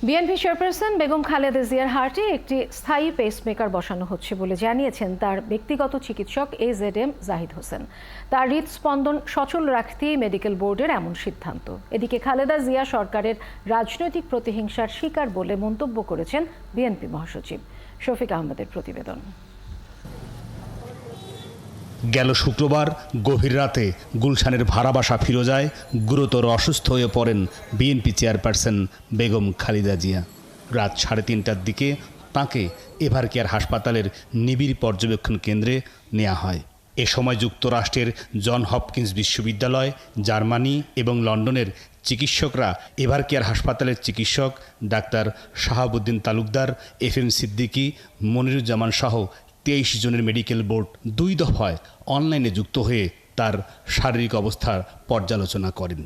BNP chairperson Begum Khaleda জিয়ার হার্টে একটি স্থায়ী পেসমেকার বসানো হচ্ছে বলে জানিয়েছেন তার ব্যক্তিগত চিকিৎসক AZM জাহিদ হোসেন। তার হৃদস্পন্দন সচল রাখতেই মেডিকেল বোর্ডের এমন সিদ্ধান্ত। এদিকে খালেদা জিয়া সরকারের রাজনৈতিক প্রতিহিংসার শিকার বলে মন্তব্য করেছেন বিএনপি মহাসচিব। শফিক আহমেদের প্রতিবেদন। গেল শুক্রবার গভীর রাতে গুলশানের ভাড়া বাসা ফিরোজায় গুরুতর অসুস্থ হয়ে পড়েন বিএনপি চেয়ারপারসন বেগম খালেদা জিয়া। রাত 3:30টার দিকে তাঁকে এভারকেয়ার হাসপাতালের নিবিড় পর্যবেক্ষণ কেন্দ্রে নেওয়া হয়। এ সময় যুক্তরাষ্ট্রের জন হপকিন্স বিশ্ববিদ্যালয়, জার্মানি এবং লন্ডনের চিকিৎসকরা এভারকেয়ার হাসপাতালের চিকিৎসক ডাক্তার শাহাবুদ্দিন তালুকদার, FM সিদ্দিকী, মনিরুজ্জামান সহ 23 জনের মেডিকেল বোর্ড 2 দফায় অনলাইনে যুক্ত হয়ে তার শারীরিক অবস্থার পর্যালোচনা করেন।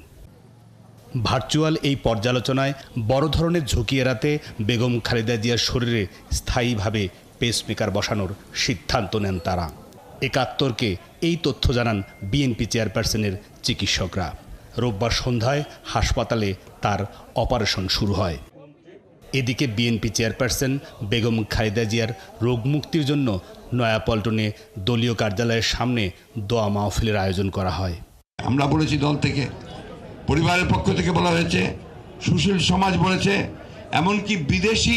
ভার্চুয়াল এই পর্যালোচনায় বড় ধরনের ঝুঁকি এড়াতে বেগম খালেদা জিয়ার শরীরে স্থায়ীভাবে পেসমেকার বসানোর সিদ্ধান্ত নেন তারা। 71কে এই তথ্য জানান বিএনপি চেয়ারপারসনের চিকিৎসকরা। রোববার সন্ধ্যায় হাসপাতালে তার অপারেশন শুরু হয়। এদিকে বিএনপি চেয়ারপারসন বেগম খালেদা জিয়ার রোগ মুক্তির জন্য নয়াপল্টনে দলীয় কার্যালয়ের সামনে দোয়া মাহফিলের আয়োজন করা হয়। আমরা বলেছি, দল থেকে, পরিবারের পক্ষ থেকে বলা হয়েছে, সুশীল সমাজ বলেছে, এমনকি বিদেশি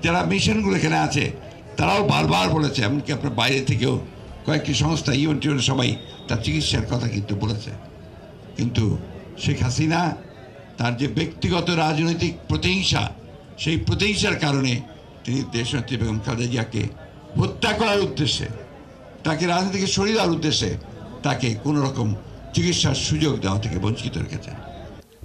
যারা মিশনগুলো এখানে আছে তারাও বারবার বলেছে, এমনকি আপনার বাইরে থেকেও কয়েকটি সংস্থা ইউএন সবাই তার চিকিৎসার কথা কিন্তু বলেছে। কিন্তু শেখ হাসিনা তার যে ব্যক্তিগত রাজনৈতিক প্রতিহিংসা, সেই প্রতিহিংসার কারণে তিনি দেশনেত্রী বেগম খালেদা জিয়াকে হত্যা করার উদ্দেশ্যে, তাকে রাজনীতি থেকে সরিয়ে দেওয়ার উদ্দেশ্যে তাকে কোনো রকম চিকিৎসার সুযোগ দেওয়া থেকে বঞ্চিত রেখেছে।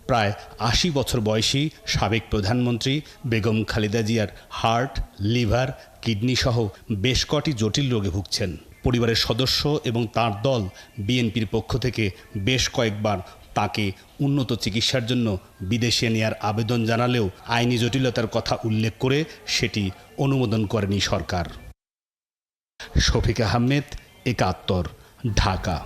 প্রায় 80 বছর বয়সী সাবেক প্রধানমন্ত্রী বেগম খালেদা জিয়ার হার্ট, লিভার, কিডনি সহ বেশ কটি জটিল রোগে ভুগছেন। পরিবারের সদস্য এবং তার দল বিএনপির পক্ষ থেকে বেশ কয়েকবার তাকে উন্নত চিকিৎসার জন্য বিদেশে নেয়ার আবেদন জানালেও আইনি জটিলতার কথা উল্লেখ করে সেটি অনুমোদন করেনি সরকার। শফিক আহমেদ, 71, ঢাকা।